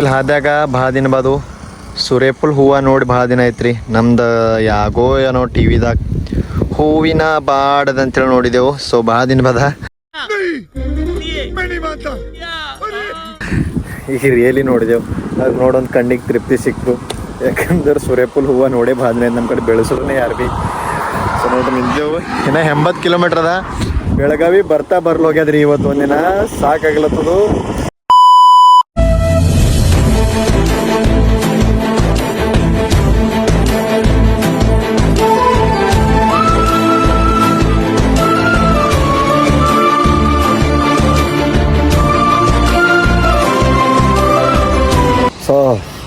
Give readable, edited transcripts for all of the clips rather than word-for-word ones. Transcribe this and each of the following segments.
ಇಲ್ಲಿ ಹಾದ್ಯಾಗ ಭಾಳ ದಿನ ಬಾದು ಸೂರ್ಯಫುಲ್ ಹೂವು ನೋಡಿ ಭಾಳ ದಿನ ಐತ್ರಿ. ನಮ್ದು ಯಾಗೋ ಏನೋ ಟಿ ವಿದಾಗ ಹೂವಿನ ಬಾಡದಂತೇಳಿ ನೋಡಿದೆವು. ಸೊ ಭಾಳ ದಿನ ಬಾದ ಈಗ ರಿಯಲಿ ನೋಡಿದೆವು. ಅದು ನೋಡೊಂದು ಕಣ್ಣಿಗೆ ತೃಪ್ತಿ ಸಿಕ್ತು. ಯಾಕಂದ್ರೆ ಸೂರ್ಯಫುಲ್ ಹೂವು ನೋಡೇ ಭಾಳ ದಿನ ನಮ್ಮ ಕಡೆ ಬೆಳೆಸೋದೇ ಯಾರು ಭೀ. ಸೊ ನೋಡ್ರಿ ನಿಂತೇವು ಇನ್ನು 80 ಕಿಲೋಮೀಟ್ರ್ ಅದ. ಬೆಳಗಾವಿ ಬರ್ತಾ ಬರ್ಲೋಗ್ಯದ್ರಿ ಇವತ್ತು ಒಂದಿನ ಸಾಕಾಗ್ಲತ್ತದು. ಸೊ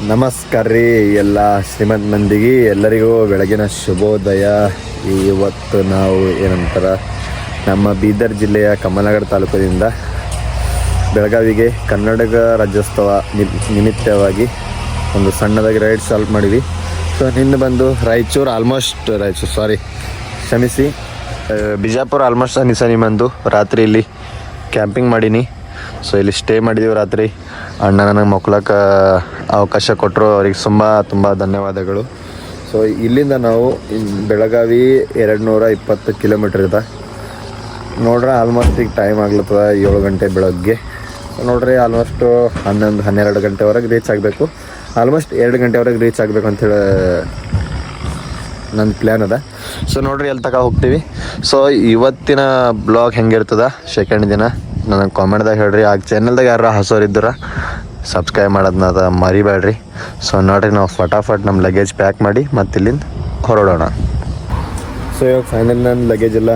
ನಮಸ್ಕಾರ ರೀ ಎಲ್ಲ ಶ್ರೀಮಂತ ಮಂದಿಗೆ, ಎಲ್ಲರಿಗೂ ಬೆಳಗಿನ ಶುಭೋದಯ. ಇವತ್ತು ನಾವು ಏನಂತಾರ ನಮ್ಮ ಬೀದರ್ ಜಿಲ್ಲೆಯ ಕಮಲನಗರ ತಾಲೂಕಿನಿಂದ ಬೆಳಗಾವಿಗೆ ಕರ್ನಾಟಕ ರಾಜ್ಯೋತ್ಸವ ನಿಮಿತ್ತವಾಗಿ ಒಂದು ಸಣ್ಣದಾಗಿ ರೈಡ್ ಸ್ಟಾರ್ಟ್ ಮಾಡಿವಿ. ಸೊ ನಿನ್ನೆ ಬಂದು ಬಿಜಾಪುರ ಆಲ್ಮೋಸ್ಟ್ ಸನಿ ಬಂದು ರಾತ್ರಿ ಇಲ್ಲಿ ಕ್ಯಾಂಪಿಂಗ್ ಮಾಡೀನಿ. ಸೊ ಇಲ್ಲಿ ಸ್ಟೇ ಮಾಡಿದ್ದೀವಿ ರಾತ್ರಿ. ಅಣ್ಣ ನನಗೆ ಮಕ್ಳಕ್ಕೆ ಅವಕಾಶ ಕೊಟ್ಟರು, ಅವ್ರಿಗೆ ತುಂಬ ಧನ್ಯವಾದಗಳು. ಸೊ ಇಲ್ಲಿಂದ ನಾವು ಬೆಳಗಾವಿ 220 ಕಿಲೋಮೀಟ್ರ್ ಇದೆ ನೋಡ್ರಿ. ಆಲ್ಮೋಸ್ಟ್ ಈಗ ಟೈಮ್ ಆಗ್ಲತ್ತದ 7 ಗಂಟೆ ಬೆಳಗ್ಗೆ. ನೋಡ್ರಿ ಆಲ್ಮೋಸ್ಟು 11-12 ಗಂಟೆವರೆಗೆ ರೀಚ್ ಆಗಬೇಕು. ಆಲ್ಮೋಸ್ಟ್ 2 ಗಂಟೆವರೆಗೆ ರೀಚ್ ಆಗಬೇಕು ಅಂಥೇಳಿ ನನ್ನ ಪ್ಲ್ಯಾನ್ ಅದ. ಸೊ ನೋಡ್ರಿ ಎಲ್ಲಿ ತನಕ ಹೋಗ್ತೀವಿ. ಸೊ ಇವತ್ತಿನ ಬ್ಲಾಗ್ ಹೆಂಗಿರ್ತದ ಸೆಕೆಂಡ್ ದಿನ ನನಗೆ ಕಾಮೆಂಟ್ದಾಗ ಹೇಳ್ರಿ. ಆ ಚಾನಲ್ದಾಗ ಯಾರು ಹೊಸೋರಿದ್ದರ ಸಬ್ಸ್ಕ್ರೈಬ್ ಮಾಡೋದನ್ನ ಮರಿಬೇಡ್ರಿ. ಸೊ ನೋಡ್ರಿ ನಾವು ಫಟಾಫಟ್ ನಮ್ಮ ಲಗೇಜ್ ಪ್ಯಾಕ್ ಮಾಡಿ ಮತ್ತೆ ಇಲ್ಲಿಂದ ಹೊರಡೋಣ. ಸೊ ಇವಾಗ ಫೈನಲ್ ನನ್ನ ಲಗೇಜ್ ಎಲ್ಲ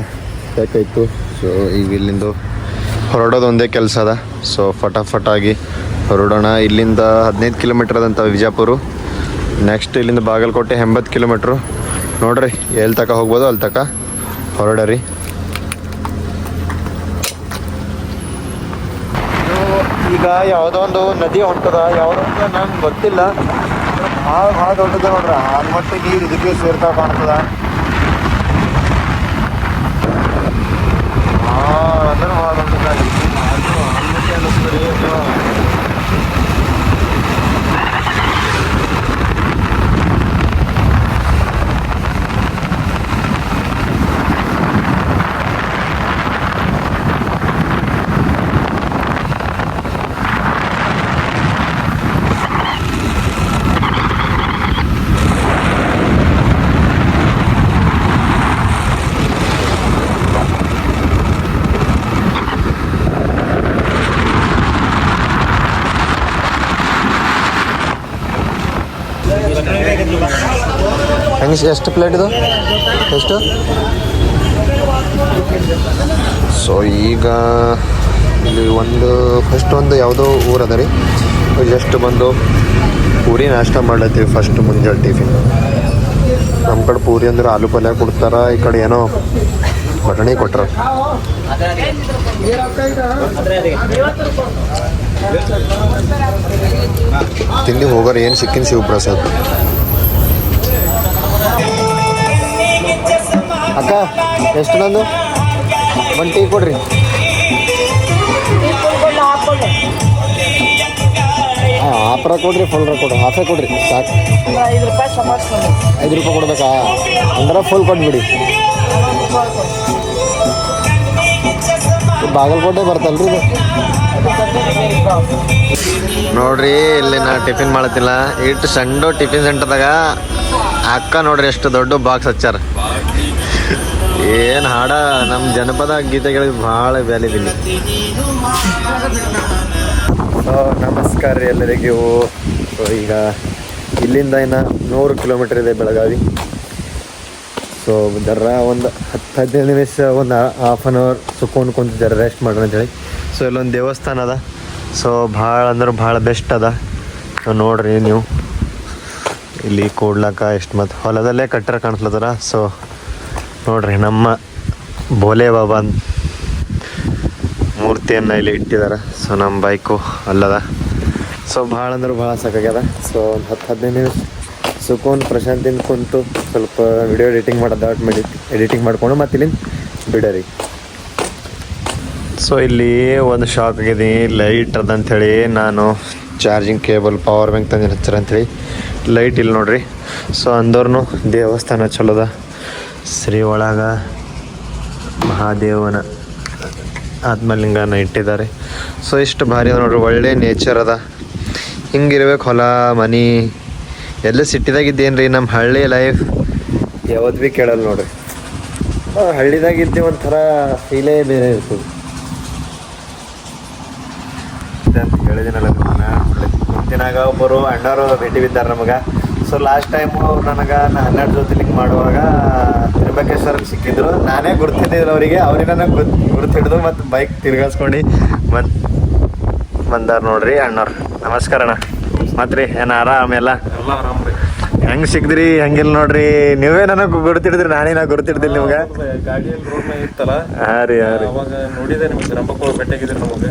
ಪ್ಯಾಕ್ ಆಯಿತು. ಸೊ ಈಗ ಇಲ್ಲಿಂದ ಹೊರಡೋದು ಒಂದೇ ಕೆಲಸ ಅದ. ಸೊ ಫಟಾಫಟಾಗಿ ಹೊರಡೋಣ. ಇಲ್ಲಿಂದ 15 ಕಿಲೋಮೀಟ್ರ್ ಅದಂತ ವಿಜಾಪುರ. ನೆಕ್ಸ್ಟ್ ಇಲ್ಲಿಂದ ಬಾಗಲಕೋಟೆ 80 ಕಿಲೋಮೀಟ್ರು. ನೋಡ್ರಿ ಎಲ್ಲಿ ತನಕ ಹೋಗ್ಬೋದು ಅಲ್ಲಿ ತನಕ ಹೊರಡರಿ. ಈಗ ಯಾವುದೋ ಒಂದು ನದಿ ಹೊಂಟದ, ಯಾವುದೋ ಒಂದು ನಂಗೆ ಗೊತ್ತಿಲ್ಲ. ಭಾಳ ದೊಡ್ಡದ ನೋಡ್ರಿ. ಆಲ್ಮೋಸ್ಟ್ ನೀರು ಇದಕ್ಕೆ ಸೇರ್ತಾ ಕಾಣ್ತದ. ಅಂದ್ರೆ ಭಾಳ ದೊಡ್ಡದ. ಹೆಂಗೆ ಎಷ್ಟು ಪ್ಲೇಟ್ ಇದು ಎಷ್ಟು? ಸೊ ಈಗ ಇಲ್ಲಿ ಫಸ್ಟ್ ಒಂದು ಯಾವುದೋ ಊರು ಅದ ರೀ. ಜಸ್ಟ್ ಬಂದು ಪೂರಿ ನಾಷ್ಟ ಮಾಡ್ಲತ್ತೀವಿ ಫಸ್ಟ್ ಮುಂಜಾನೆ ಟಿಫಿನ್. ನಮ್ಮ ಕಡೆ ಪೂರಿ ಅಂದ್ರೆ ಆಲೂ ಪಲ್ಯ ಕೊಡ್ತಾರ, ಈ ಕಡೆ ಏನೋ ಬಟಾಣಿ ಕೊಟ್ರ. ತಿಂಡಿ ಹೋಗೋರು ಏನು ಸಿಕ್ಕಿನ ಶಿವಪ್ರಸಾದ್. ಅಕ್ಕ ಎಷ್ಟು ನಂದು ಒಂದು ಟೀ ಕೊಡ್ರಿ. ಹಾಂ ಹಾಫ್ ಕೊಡ್ರಿ, ಫುಲ್ ಕೊಡ್ರಿ. ಹಾಫೇ ಕೊಡ್ರಿ ಸಾಕು. 5 ರೂಪಾಯಿ ಕೊಡ್ಬೇಕಾ? ಅಂದ್ರೆ ಫುಲ್ ಕೊಟ್ಬಿಡಿ. ಬಾಗಲಕೋಟೆ ಬರ್ತಲ್ರಿ ಇದು. ನೋಡ್ರಿ ಇಲ್ಲಿ ನಾ ಟಿಫಿನ್ ಮಾಡತ್ತಿಲ್ಲ. ಇಟ್ಟು ಸಣ್ಣ ಟಿಫಿನ್ ಸೆಂಟರ್ದಾಗ ಅಕ್ಕ ನೋಡ್ರಿ ಎಷ್ಟು ದೊಡ್ಡ ಬಾಕ್ಸ್ ಹಚ್ಚಾರ. ಏನು ಹಾಡ ನಮ್ಮ ಜನಪದ ಗೀತೆಗಳಿಗೆ ಭಾಳ ವ್ಯಾಲ್ಯೂ ಇಲ್ಲಿ. ಸೊ ನಮಸ್ಕಾರ ರೀ ಎಲ್ಲರಿಗೂ. ಈಗ ಇಲ್ಲಿಂದ ಇನ್ನು 100 ಕಿಲೋಮೀಟ್ರ್ ಇದೆ ಬೆಳಗಾವಿ. ಸೊ ಒಂದು 10-15 ನಿಮಿಷ ಒಂದು ಹಾಫ್ ಆನ್ ಅವರ್ ಸುಕ್ಕೊಂಡು ಕುಂತು ರೆಸ್ಟ್ ಮಾಡೋಣ ಅಂತೇಳಿ. ಸೊ ಇಲ್ಲೊಂದು ದೇವಸ್ಥಾನ ಅದ. ಸೊ ಭಾಳ ಅಂದ್ರೆ ಭಾಳ ಬೆಸ್ಟ್ ಅದ. ಸೊ ನೋಡ್ರಿ ನೀವು ಇಲ್ಲಿ ಕೂಡ್ಲಾಕ ಎಷ್ಟು ಮತ್ತು ಹೊಲದಲ್ಲೇ ಕಟ್ಟರ ಕಾಣಿಸ್ಲತ್ತಾರ. ಸೊ ನೋಡ್ರಿ ನಮ್ಮ ಭೋಲೆ ಬಾಬಾ ಮೂರ್ತಿಯನ್ನು ಇಲ್ಲಿ ಇಟ್ಟಿದ್ದಾರೆ. ಸೊ ನಮ್ಮ ಬೈಕು ಅಲ್ಲದ. ಸೊ ಭಾಳ ಅಂದ್ರೆ ಭಾಳ ಸಾಕಾಗ್ಯದ. ಸೊ ಒಂದು 10-15 ನಿಮಿಷ ಸುಕ್ಕೊಂಡು ಪ್ರಶಾಂತಿಂದ ಕುಂತು ಸ್ವಲ್ಪ ವಿಡಿಯೋ ಎಡಿಟಿಂಗ್ ಮಾಡಿಕೊಂಡು ಮತ್ತೆ ಇಲ್ಲಿಂದ ಬಿಡರಿ. ಸೊ ಇಲ್ಲಿ ಒಂದು ಶಾಕ್ ಆಗಿದ್ದೀನಿ, ಲೈಟ್ ಅದಂಥೇಳಿ ನಾನು ಚಾರ್ಜಿಂಗ್ ಕೇಬಲ್ ಪವರ್ ಬ್ಯಾಂಕ್ ತಂದಿನ ಹಚ್ಚಾರ ಅಂಥೇಳಿ. ಲೈಟ್ ಇಲ್ಲಿ ನೋಡ್ರಿ. ಸೊ ಅಂದವ್ರು ದೇವಸ್ಥಾನ ಚಲೋದ. ಶ್ರೀ ಒಳಗ ಮಹಾದೇವನ ಆತ್ಮಲಿಂಗನ ಇಟ್ಟಿದ್ದಾರೆ. ಸೊ ಇಷ್ಟು ಭಾರಿ ಅದ ನೋಡ್ರಿ, ಒಳ್ಳೆ ನೇಚರ್ ಅದ. ಹಿಂಗಿರ್ಬೇಕು ಹೊಲ ಮನೆ ಎಲ್ಲ ಸಿಟ್ಟಿದಾಗಿದ್ದೇನು ರೀ. ನಮ್ಮ ಹಳ್ಳಿ ಲೈಫ್ ಯಾವತ್ತು ಭೀ ಕೇಳಲ್ಲ ನೋಡ್ರಿ. ಹಳ್ಳಿದಾಗಿದ್ದೆ ಒಂಥರ ಫೀಲೇ ಬೇರೆ ಇರ್ತದೆ ಅಂತ ಹೇಳಿದಿನಲ್ಲ. ಮುಂದಿನಾಗ ಒಬ್ಬರು ಅಣ್ಣವರು ಭೇಟಿ ಬಿದ್ದಾರೆ ನಮಗೆ. ಸೊ ಲಾಸ್ಟ್ ಟೈಮು ನನಗೆ 12 ಜ್ಯೋತಿರ್ಲಿಂಗ ಮಾಡುವಾಗ ತ್ರಿಂಬಕೇಶ್ವರಕ್ಕೆ ಸಿಕ್ಕಿದ್ರು. ನಾನೇ ಗುರ್ತಿದ್ದಿಲ್ಲ ಅವರಿಗೆ. ಅವ್ರಿಗೆ ನನಗೆ ಗುರ್ತಿಡ್ದು ಮತ್ತು ಬೈಕ್ ತಿರ್ಗಾಸ್ಕೊಂಡು ಬಂದಾರ ನೋಡ್ರಿ ಅಣ್ಣವ್ರು. ನಮಸ್ಕಾರ ಅಣ್ಣ. ಮತ್ತು ರೀ ಏನು ಆರಾಮೆಲ್ಲ ಹೆಂಗೆ ಸಿಕ್ದ್ರಿ? ಹಂಗಿಲ್ಲ ನೋಡ್ರಿ, ನೀವೇ ನನಗೆ ಗುರ್ತಿಡಿದ್ರಿ, ನಾ ಗುರ್ತಿಡ್ದಿಲ್ಲ ನಿಮ್ಗೆ. ಗಾಡಿಯಲ್ಲಿ ರೋಡ್ ಮೇಲೆ ಇತ್ತಲ್ಲ. ಹಾಂ ರೀ ಅವಾಗ ನೋಡಿದೆ ನಿಮ್ಗೆ ರಂಬಕೋಳ ಭೇಟಿಯಾಗಿದ್ರಿ ನಮಗೆ.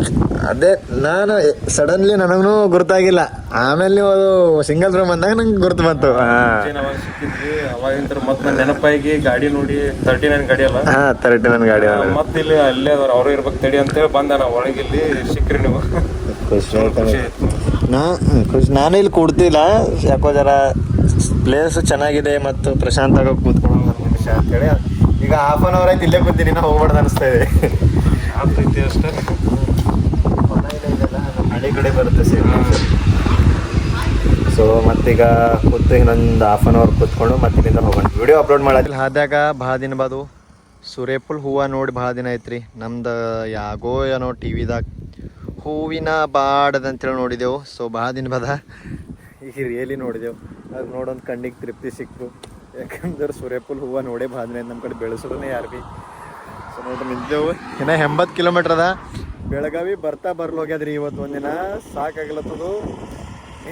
ಅದೇ ನಾನು ಸಡನ್ಲಿ ನನಗೂ ಗುರ್ತಾಗಿಲ್ಲ. ಆಮೇಲೆ ನೀವು ಅದು ಸಿಂಗಲ್ ರೂಮ್ ಅಂದಾಗ ನಂಗೆ ಗುರ್ತು ಬಂತು. ಅವಾಗ ಸಿಕ್ಕಿದ್ವಿ. ಅವಾಗಿಂದ ಮತ್ತೆ ನನ್ನ ನೆನಪಾಗಿ ಗಾಡಿ ನೋಡಿ 39 ಗಾಡಿ ಅಲ್ಲ. 39 ಗಾಡಿ ಮತ್ತೆ ಇಲ್ಲಿ ಅಲ್ಲೇ ಅದಾರ, ಅವರು ಇರ್ಬೇಕು ತಡಿ ಅಂತೇಳಿ ಬಂದ. ನಾವು ಒಳಗೆ ಇಲ್ಲಿ ಸಿಕ್ಕ್ರಿ ನೀವು. ಖುಷಿ ನಾನು ಇಲ್ಲಿ ಕೂಡ್ತಿಲ್ಲ, ಯಾಕೋ ಜರ ಪ್ಲೇಸ್ ಚೆನ್ನಾಗಿದೆ ಮತ್ತು ಪ್ರಶಾಂತವಾಗಿ ಕೂತ್ಕೊಳ್ಳೋ ನಿಮಿಷ ಅಂತೇಳಿ ಈಗ 1/2 hour ಆಯ್ತು ಇಲ್ಲೇ ಕೂತೀನಿ. ನಾವು ಹೋಗ್ಬಾರ್ದು ಅನಿಸ್ತಾ ಇದೆ. ಆಗ್ತೈತಿ ಅಷ್ಟೇ. ಹಳ್ಳಿ ಕಡೆ ಬರುತ್ತೆ ಸೇಮ್. ಸೊ ಮತ್ತೀಗ ಕೂತು ಇನ್ನೊಂದು 1/2 hour ಕೂತ್ಕೊಂಡು ಮತ್ತೆ ಇಲ್ಲಿಂದ ಹೋಗೋಣ. ವಿಡಿಯೋ ಅಪ್ಲೋಡ್ ಮಾಡೋದಿಲ್ಲ. ಹಾದ್ಯಾಗ ಭಾಳ ದಿನ ಬಾದು ಸೂರ್ಯಫುಲ್ ಹೂವು ನೋಡಿ ಭಾಳ ದಿನ ಐತ್ರಿ. ನಮ್ದು ಯಾಗೋ ಏನೋ ಟಿ ವಿದಾಗ ಹೂವಿನ ಬಾಡದಂತೇಳಿ ನೋಡಿದೆವು. ಸೊ ಭಾಳ ದಿನ ಬಾದ ಈಗ ರಿಯಲಿ ನೋಡಿದೆವು. ಅದು ನೋಡೊಂದು ಕಣ್ಣಿಗೆ ತೃಪ್ತಿ ಸಿಕ್ತು. ಯಾಕಂದ್ರೆ ಸೂರ್ಯಫುಲ್ ಹೂವು ನೋಡೇ ಭಾಳ ದಿನ ನಮ್ಮ ಕಡೆ ಬೆಳೆಸೋದನ್ನೇ ಯಾರು ಭೀ. ಸೊ ನೋಡ್ರಿ ನಿಂತೆವು. ಇನ್ನು 80 ಕಿಲೋಮೀಟ್ರ್ ಅದ. ಬೆಳಗಾವಿ ಬರ್ತಾ ಹೋಗ್ಯದ್ರಿ. ಇವತ್ತು ಒಂದಿನ ಸಾಕಾಗ್ಲತ್ತದು.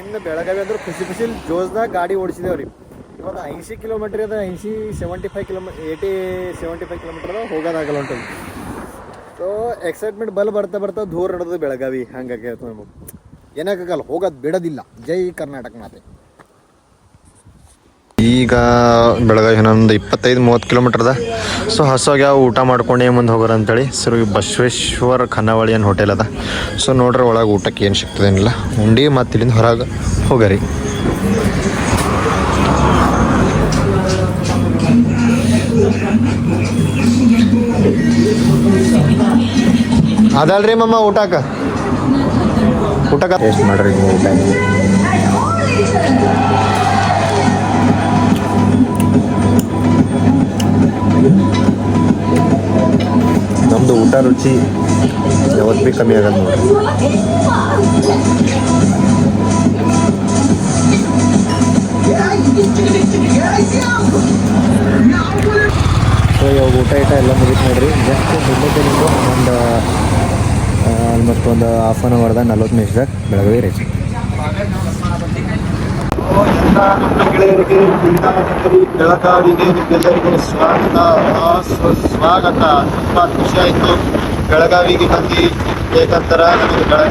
ಇನ್ನು ಬೆಳಗಾವಿ ಅಂದ್ರೆ ಖುಷಿ ಜೋಸ್ದಾಗ ಗಾಡಿ ಓಡಿಸಿದೇವ್ರಿ. ಇವಾಗ 80 ಕಿಲೋಮೀಟ್ರ್ ಅದ. 75 ಕಿಲೋಮೀಟ್ರ್ ಅದ. ಹೋಗೋದಾಗಲ್ಲ ಹೊಂಟದು. ಸೊ ಎಕ್ಸೈಟ್ಮೆಂಟ್ ಬರ್ತಾ ದೂರ ನಡೆದು ಬೆಳಗಾವಿ ಹಂಗಾಗಿ ನಮಗೆ ಏನಾಗಲ್ಲ, ಹೋಗೋದು ಬಿಡೋದಿಲ್ಲ. ಜೈ ಕರ್ನಾಟಕ ಮಾತೆ. ಈಗ ಬೆಳಗಾವಿ ಇನ್ನೊಂದು 25-30 ಕಿಲೋಮೀಟ್ರ್ ಅದ. ಸೊ ಹಸೋಗಿ ಊಟ ಮಾಡ್ಕೊಂಡೇ ಮುಂದೆ ಹೋಗೋರು ಅಂತೇಳಿ. ಸರ್ ಬಸವೇಶ್ವರ ಖಾನಾವಳಿ ಅನ್ನೋ ಹೋಟೆಲ್ ಅದ. ಸೊ ನೋಡ್ರಿ ಒಳಗೆ ಊಟಕ್ಕೆ ಏನು ಸಿಗ್ತದೇನಿಲ್ಲ. ಉಂಡಿ ಮತ್ತು ಇಲ್ಲಿಂದ ಹೊರಗೆ ಹೋಗರಿ. ಅದಲ್ರಿ ಮಮ್ಮ ಊಟಕ್ಕೆ ಟೇಸ್ಟ್ ಮಾಡ್ರಿ ಊಟ. ನಮ್ದು ಊಟ ರುಚಿ ಯಾವತ್ತು ಭೀ ಕಮ್ಮಿ ಆಗಲ್ಲ ನೋಡ್ರಿ. ಸೊ ಇವಾಗ ಊಟ ಎಲ್ಲ ಮುಗಿತು ನೋಡ್ರಿ. ಜಸ್ಟ್ ಬೆಳಗ್ಗೆ ಒಂದು ಆಲ್ಮೋಸ್ಟ್ ಒಂದು 1/2 hour 40 ನಿಮಿಷದಾಗ ಬೆಳಗಾವಿ ರೀಚ್. ಬೆಳಗಾವಿಗೆ ನಿಮ್ಮೆಲ್ಲರಿಗೂ ಸ್ವಾಗತ. ತುಂಬ ಖುಷಿ ಆಯಿತು ಬೆಳಗಾವಿಗೆ ಬಂದು. ಏಕಂತರ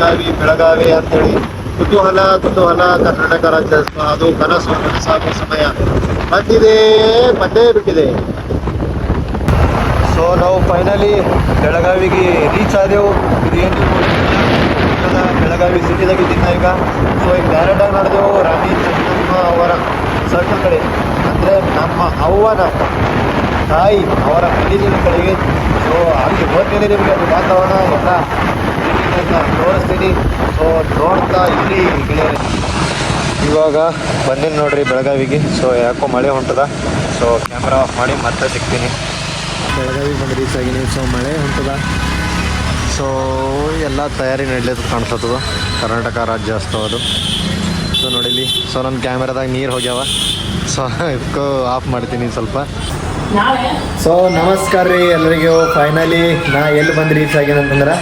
ನನಗೆ ಬೆಳಗಾವಿ ಅಂತೇಳಿ ಕುತೂಹಲ ಕರ್ನಾಟಕ ರಾಜ್ಯ ಅದು ಕನಸು ಸಾಗುವ ಸಮಯ ಬಂದೇ ಬಿಟ್ಟಿದೆ. ಸೊ ನಾವು ಫೈನಲಿ ಬೆಳಗಾವಿಗೆ ರೀಚ್ ಆದೆವು. ಇದೇನು ಬೆಳಗಾವಿ ಸಿಟಿದಾಗಿದ್ದೀನಿ ಈಗ. ಸೊ ಈಗ ಡೈರೆಕ್ಟಾಗಿ ನಡೆದೆವು ರಾಣಿ ಚೆನ್ನಮ್ಮ ಅವರ ಸರ್ಕಲ್ ಕಡೆ, ಅಂದರೆ ನಮ್ಮ ಅವ್ವನ ತಾಯಿ ಅವರ ಮನೆಯ ಕಡೆಗೆ. ಸೊ ಅಲ್ಲಿ ಹೋದ್ಮೇಲೆ ನಿಮಗೆ ಅದು ವಾತಾವರಣ ಎಲ್ಲ ತೋರಿಸ್ತೀನಿ. ಸೊ ನೋಡ್ತಾ ಇಲ್ಲಿ ಗೆಳೆಯರೆ ಇವಾಗ ಬಂದಿನಿ ನೋಡ್ರಿ ಬೆಳಗಾವಿಗೆ. ಸೊ ಯಾಕೋ ಮಳೆ ಹೊಂಟದ. ಸೊ ಕ್ಯಾಮ್ರಾ ಆಫ್ ಮಾಡಿ ಮತ್ತೆ ಸಿಗ್ತೀನಿ. ಬೆಳಗಾವಿಗೆ ಬಂದು ರೀಚ್ ಆಗಿನಿ. ಸೊ ಮಳೆ ಹೊಂಟದ. ಸೊ ಎಲ್ಲ ತಯಾರಿ ನಡೀಲಿಕ್ಕೆ ಕಾಣಿಸ್ತದ. ಕರ್ನಾಟಕ ರಾಜ್ಯೋತ್ಸವ ಅದು. ಸೊ ನೋಡಿಲಿ. ಸೊ ನನ್ನ ಕ್ಯಾಮ್ರಾದಾಗ ನೀರು ಹೋಗ್ಯಾವ. ಸೊ ಇದಕ್ಕೂ ಆಫ್ ಮಾಡ್ತೀನಿ ಸ್ವಲ್ಪ. ಸೊ ನಮಸ್ಕಾರ ರೀ ಎಲ್ಲರಿಗೂ. ಫೈನಲಿ ನಾ ಎಲ್ಲಿ ಬಂದು ರೀಚ್ ಆಗಿನ ಅಂತಂದ್ರೆ,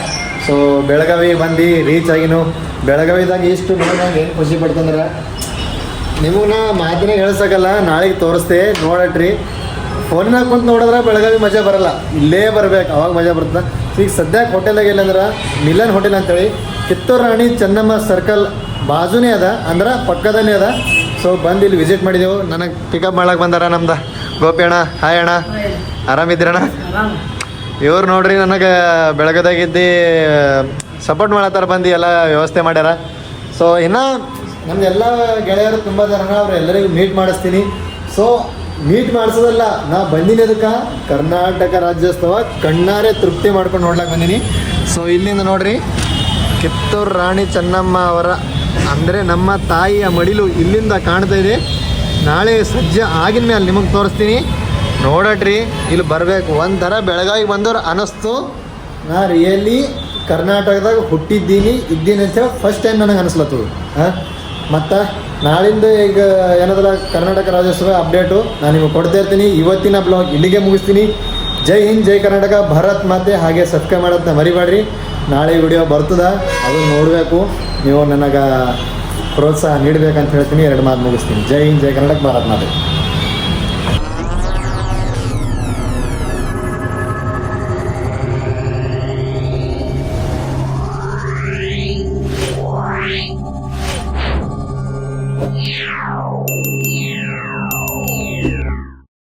ಸೊ ಬೆಳಗಾವಿ ಬಂದು ರೀಚ್ ಆಗಿನು. ಬೆಳಗಾವಿದಾಗ ಇಷ್ಟು ನೋಡಿದಾಗ ಏನು ಖುಷಿ ಪಡ್ತಂದ್ರೆ ನಿಮಗೆ ನಾ ಮಾತಿನಾಗ ಹೇಳ್ಸಕ್ಕಲ್ಲ, ನಾಳೆಗೆ ತೋರಿಸ್ತೆ ನೋಡಟ್ರಿ. ಫೋನ್ನಾಗ ಕುಂತು ನೋಡಿದ್ರೆ ಬೆಳಗಾವಿ ಮಜಾ ಬರಲ್ಲ, ಇಲ್ಲೇ ಬರ್ಬೇಕು ಅವಾಗ ಮಜಾ ಬರ್ತದೆ. ಈಗ ಸದ್ಯಕ್ಕೆ ಹೋಟೆಲಾಗ ಎಲ್ಲಂದ್ರೆ ಮಿಲನ್ ಹೋಟೆಲ್ ಅಂತೇಳಿ ಕಿತ್ತೂರು ರಾಣಿ ಚೆನ್ನಮ್ಮ ಸರ್ಕಲ್ ಬಾಜುನೇ ಅದ, ಅಂದ್ರೆ ಪಕ್ಕದಲ್ಲೇ ಅದ. ಸೊ ಬಂದು ಇಲ್ಲಿ ವಿಸಿಟ್ ಮಾಡಿದೆವು. ನನಗೆ ಪಿಕಪ್ ಮಾಡಕ್ಕೆ ಬಂದಾರ ನಮ್ದು ಗೋಪಿ ಅಣ್ಣ. ಹಾಯ್ ಅಣ್ಣ, ಆರಾಮಿದ್ದೀರಣ್ಣ? ಇವ್ರು ನೋಡ್ರಿ ನನಗೆ ಬೆಳಗದಾಗಿದ್ದು ಸಪೋರ್ಟ್ ಮಾಡತ್ತಾರ, ಬಂದು ಎಲ್ಲ ವ್ಯವಸ್ಥೆ ಮಾಡ್ಯಾರ. ಸೊ ಸೊ ಇನ್ನು ನಮ್ದೆಲ್ಲ ಗೆಳೆಯರು ತುಂಬ ಜನ ಅವರೆಲ್ಲರಿಗೂ ಮೀಟ್ ಮಾಡಿಸ್ತೀನಿ. ಸೊ ಮೀಟ್ ಮಾಡಿಸೋದಲ್ಲ, ನಾ ಬಂದಿನಿ ಅದಕ್ಕೆ ಕರ್ನಾಟಕ ರಾಜ್ಯೋತ್ಸವ ಕಣ್ಣಾರೆ ತೃಪ್ತಿ ಮಾಡ್ಕೊಂಡು ನೋಡ್ಲಾಕ್ ಬಂದೀನಿ. ಸೊ ಇಲ್ಲಿಂದ ನೋಡ್ರಿ ಕಿತ್ತೂರು ರಾಣಿ ಚೆನ್ನಮ್ಮ ಅವರ ಅಂದರೆ ನಮ್ಮ ತಾಯಿಯ ಮಡಿಲು ಇಲ್ಲಿಂದ ಕಾಣ್ತಾ ಇದೆ. ನಾಳೆ ಸಜ್ಜೆ ಆಗಿನ ಮೇಲೆ ನಿಮಗೆ ತೋರಿಸ್ತೀನಿ ನೋಡಟ್ರಿ. ಇಲ್ಲಿ ಬರಬೇಕು, ಒಂಥರ ಬೆಳಗಾವಿಗೆ ಬಂದವ್ರು ಅನ್ನಿಸ್ತು. ನಾ ರಿಯಲಿ ಕರ್ನಾಟಕದಾಗ ಹುಟ್ಟಿದ್ದೀನಿ ಅಂತೇಳಿ ಫಸ್ಟ್ ಟೈಮ್ ನನಗೆ ಅನಿಸ್ಲತ್ತದು. ಮತ್ತು ನಾಳಿಂದ ಈಗ ಏನಾದ್ರ ಕರ್ನಾಟಕ ರಾಜ್ಯೋತ್ಸವ ಅಪ್ಡೇಟು ನಾನು ನಿಮಗೆ ಕೊಡ್ತಾ ಇರ್ತೀನಿ. ಇವತ್ತಿನ ಬ್ಲಾಗ್ ಇಲ್ಲಿಗೆ ಮುಗಿಸ್ತೀನಿ. ಜೈ ಹಿಂದ್, ಜೈ ಕರ್ನಾಟಕ, ಭಾರತ್ ಮಾತೆ. ಹಾಗೆ ಸಬ್ಸ್ಕ್ರೈಬ್ ಮಾಡೋದನ್ನ ಮರಿಬೇಡ್ರಿ. ನಾಳೆ ವಿಡಿಯೋ ಬರ್ತದ, ಅದನ್ನು ನೋಡಬೇಕು. ನೀವು ನನಗೆ ಪ್ರೋತ್ಸಾಹ ನೀಡಬೇಕಂತ ಹೇಳ್ತೀನಿ. 2 ಮಾತು ಮುಗಿಸ್ತೀನಿ. ಜೈ ಹಿಂದ್, ಜೈ ಕರ್ನಾಟಕ, ಭಾರತ್ ಮಾತೆ. Yeah.